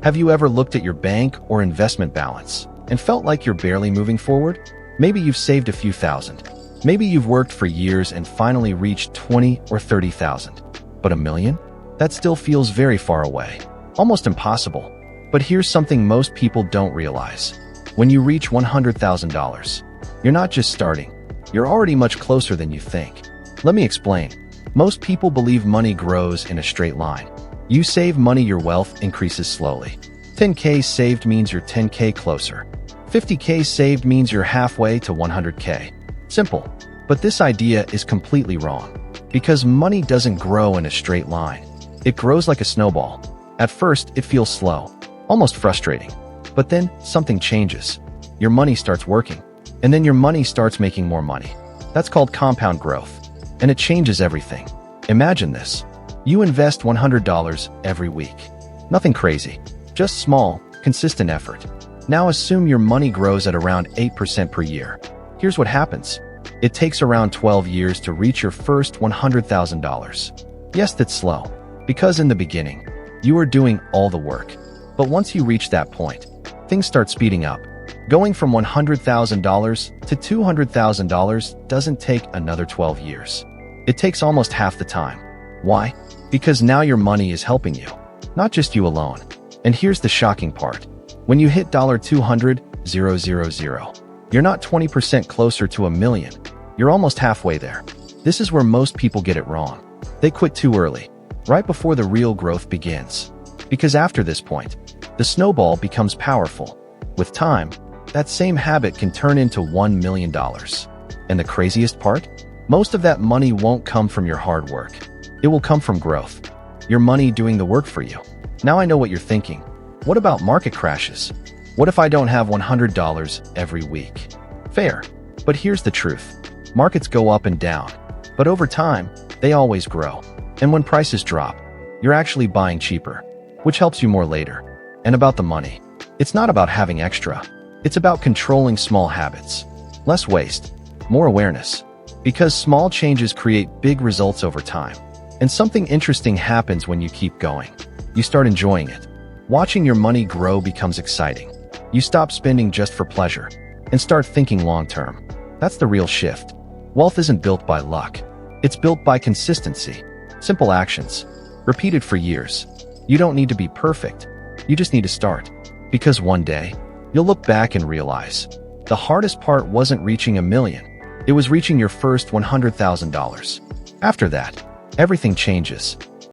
Have you ever looked at your bank or investment balance and felt like you're barely moving forward? Maybe you've saved a few thousand. Maybe you've worked for years and finally reached 20 or 30,000. But $1 million? That still feels very far away. Almost impossible. But here's something most people don't realize. When you reach $100,000, you're not just starting. You're already much closer than you think. Let me explain. Most people believe money grows in a straight line. You save money, your wealth increases slowly. 10K saved means you're 10K closer. 50K saved means you're halfway to 100K. Simple. But this idea is completely wrong. Because money doesn't grow in a straight line. It grows like a snowball. At first, it feels slow, almost frustrating. But then something changes. Your money starts working. And then your money starts making more money. That's called compound growth. And it changes everything. Imagine this. You invest $100 every week. Nothing crazy. Just small, consistent effort. Now assume your money grows at around 8% per year. Here's what happens. It takes around 12 years to reach your first $100,000. Yes, that's slow. Because in the beginning, you are doing all the work. But once you reach that point, things start speeding up. Going from $100,000 to $200,000 doesn't take another 12 years. It takes almost half the time. Why? Because now your money is helping you, not just you alone. And here's the shocking part. When you hit $200,000, you're not 20% closer to $1 million. You're almost halfway there. This is where most people get it wrong. They quit too early, right before the real growth begins. Because after this point, the snowball becomes powerful. With time, that same habit can turn into $1 million. And the craziest part? Most of that money won't come from your hard work. It will come from growth. Your money doing the work for you. Now I know what you're thinking. What about market crashes? What if I don't have $100 every week? Fair. But here's the truth. Markets go up and down. But over time, they always grow. And when prices drop, you're actually buying cheaper, which helps you more later. And about the money. It's not about having extra. It's about controlling small habits. Less waste. More awareness. Because small changes create big results over time. And something interesting happens when you keep going. You start enjoying it. Watching your money grow becomes exciting. You stop spending just for pleasure and start thinking long-term. That's the real shift. Wealth isn't built by luck. It's built by consistency. Simple actions, repeated for years. You don't need to be perfect. You just need to start. Because one day, you'll look back and realize the hardest part wasn't reaching $1 million. It was reaching your first $100,000. After that, everything changes.